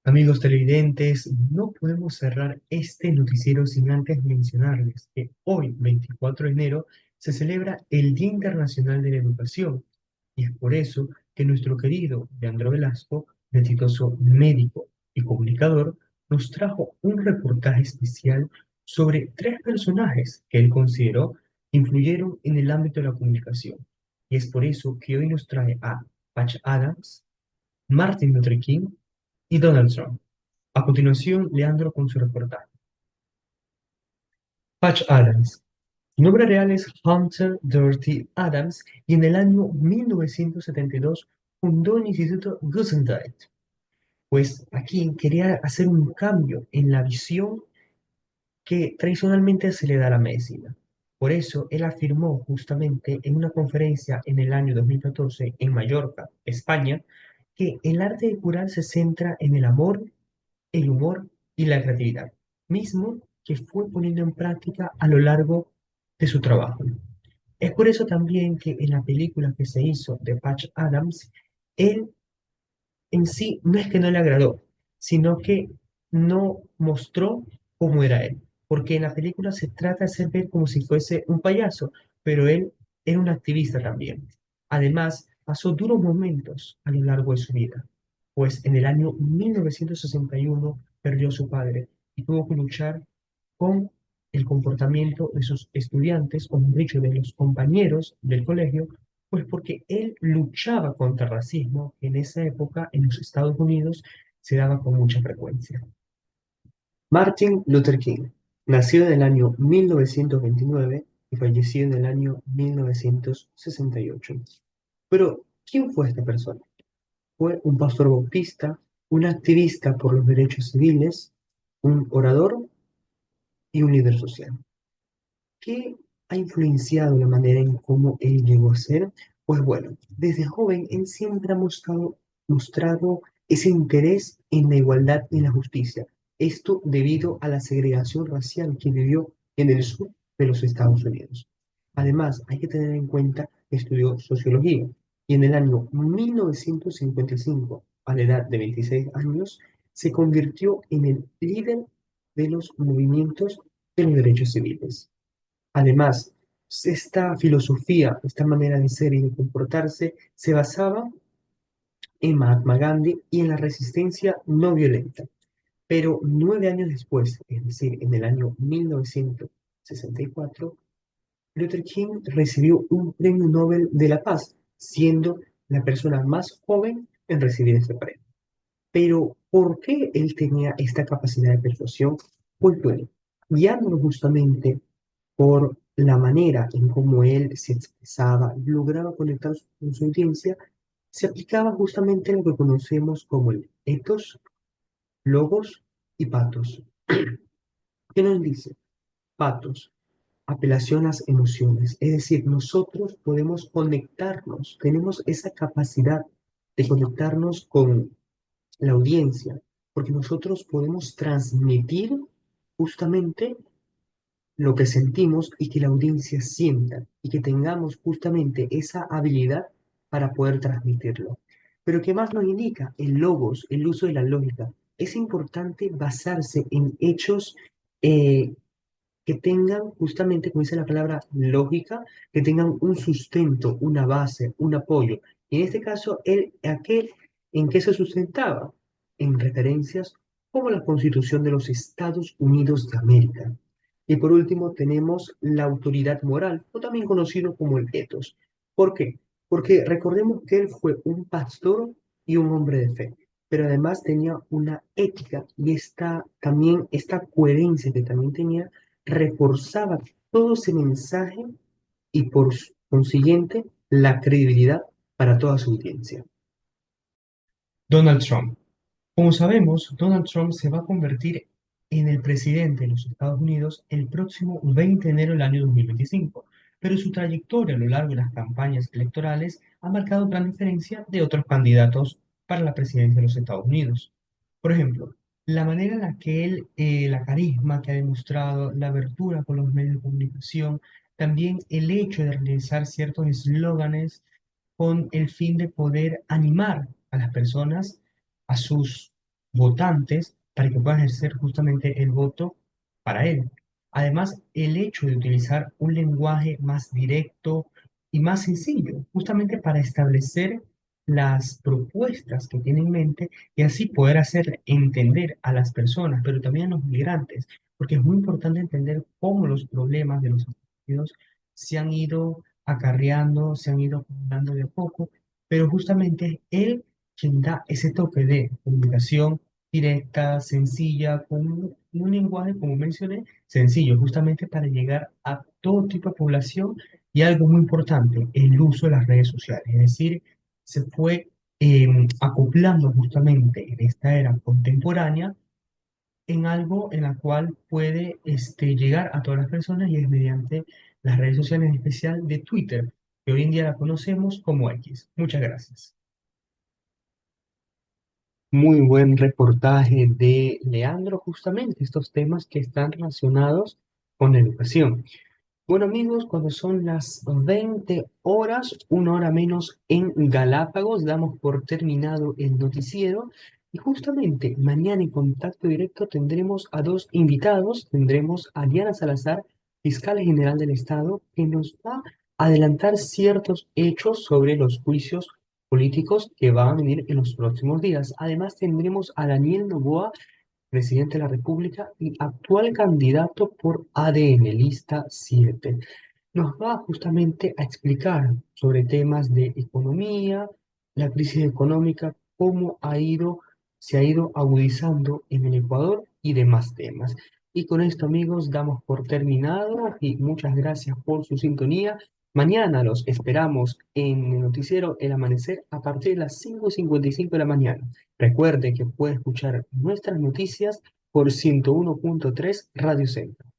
Amigos televidentes, no podemos cerrar este noticiero sin antes mencionarles que hoy, 24 de enero, se celebra el Día Internacional de la Educación y es por eso que nuestro querido Leandro Velasco, exitoso médico y comunicador, nos trajo un reportaje especial sobre tres personajes que él consideró influyeron en el ámbito de la comunicación. Y es por eso que hoy nos trae a Patch Adams, Martin Luther King y Donald Trump. A continuación, Leandro con su reportaje. Patch Adams. Su nombre real es Hunter Dirty Adams y en el año 1972 fundó el Instituto Gesundheit. Pues aquí quería hacer un cambio en la visión que tradicionalmente se le da a la medicina. Por eso, él afirmó justamente en una conferencia en el año 2014 en Mallorca, España, que el arte de curar se centra en el amor, el humor y la creatividad, mismo que fue poniendo en práctica a lo largo de su trabajo. Es por eso también que en la película que se hizo de Patch Adams, él en sí no es que no le agradó, sino que no mostró cómo era él, porque en la película se trata de hacer ver como si fuese un payaso, pero él era un activista también. Además, pasó duros momentos a lo largo de su vida, pues en el año 1961 perdió a su padre y tuvo que luchar con el comportamiento de sus estudiantes, o mejor dicho, de los compañeros del colegio, pues porque él luchaba contra el racismo que en esa época en los Estados Unidos se daba con mucha frecuencia. Martin Luther King nació en el año 1929 y falleció en el año 1968. Pero, ¿quién fue esta persona? Fue un pastor bautista, un activista por los derechos civiles, un orador y un líder social. ¿Qué ha influenciado la manera en cómo él llegó a ser? Pues bueno, desde joven él siempre ha mostrado ese interés en la igualdad y en la justicia. Esto debido a la segregación racial que vivió en el sur de los Estados Unidos. Además, hay que tener en cuenta que estudió sociología y en el año 1955, a la edad de 26 años, se convirtió en el líder de los movimientos de los derechos civiles. Además, esta filosofía, esta manera de ser y de comportarse, se basaba en Mahatma Gandhi y en la resistencia no violenta. Pero 9 años después, es decir, en el año 1964, Luther King recibió un premio Nobel de la Paz, siendo la persona más joven en recibir este premio. Pero, ¿por qué él tenía esta capacidad de persuasión? Pues bueno, guiándolo justamente por la manera en cómo él se expresaba, lograba conectar con su audiencia, se aplicaba justamente lo que conocemos como el ethos, logos y patos. ¿Qué nos dice? Patos, apelación a las emociones, es decir, nosotros podemos conectarnos, tenemos esa capacidad de conectarnos con la audiencia, porque nosotros podemos transmitir justamente lo que sentimos y que la audiencia sienta y que tengamos justamente esa habilidad para poder transmitirlo. Pero ¿qué más nos indica? El logos, el uso de la lógica. Es importante basarse en hechos eh, que tengan justamente, como dice la palabra, lógica, que tengan un sustento, una base, un apoyo. Y en este caso, ¿en qué se sustentaba? En referencias como la Constitución de los Estados Unidos de América. Y por último, tenemos la autoridad moral, o también conocido como el ethos. ¿Por qué? Porque recordemos que él fue un pastor y un hombre de fe, pero además tenía una ética y también esta coherencia que también tenía reforzaba todo ese mensaje y por consiguiente la credibilidad para toda su audiencia. Donald Trump. Como sabemos, Donald Trump se va a convertir en el presidente de los Estados Unidos el próximo 20 de enero del año 2025, pero su trayectoria a lo largo de las campañas electorales ha marcado gran diferencia de otros candidatos para la presidencia de los Estados Unidos. Por ejemplo, la manera en la que él, la carisma que ha demostrado, la abertura con los medios de comunicación, también el hecho de realizar ciertos eslóganes con el fin de poder animar a las personas a sus votantes para que puedan ejercer justamente el voto para él. Además, el hecho de utilizar un lenguaje más directo y más sencillo, justamente para establecer las propuestas que tiene en mente y así poder hacer entender a las personas, pero también a los migrantes, porque es muy importante entender cómo los problemas de los Estados Unidos se han ido acarreando, se han ido acumulando de a poco, pero justamente él quien da ese toque de comunicación directa, sencilla, con un lenguaje, como mencioné, sencillo, justamente para llegar a todo tipo de población y algo muy importante, el uso de las redes sociales, es decir, se fue acoplando justamente en esta era contemporánea en algo en la cual puede llegar a todas las personas y es mediante las redes sociales, en especial de Twitter, que hoy en día la conocemos como X. Muchas gracias. Muy buen reportaje de Leandro, justamente estos temas que están relacionados con la educación. Bueno amigos, cuando son las 20 horas, una hora menos en Galápagos, damos por terminado el noticiero y justamente mañana en contacto directo tendremos a dos invitados, tendremos a Diana Salazar, fiscal general del Estado, que nos va a adelantar ciertos hechos sobre los juicios políticos que van a venir en los próximos días. Además tendremos a Daniel Noboa, presidente de la República y actual candidato por ADN, lista 7. Nos va justamente a explicar sobre temas de economía, la crisis económica, cómo se ha ido agudizando en el Ecuador y demás temas. Y con esto, amigos, damos por terminado y muchas gracias por su sintonía. Mañana los esperamos en el noticiero El Amanecer a partir de las 5:55 de la mañana. Recuerde que puede escuchar nuestras noticias por 101.3 Radio Centro.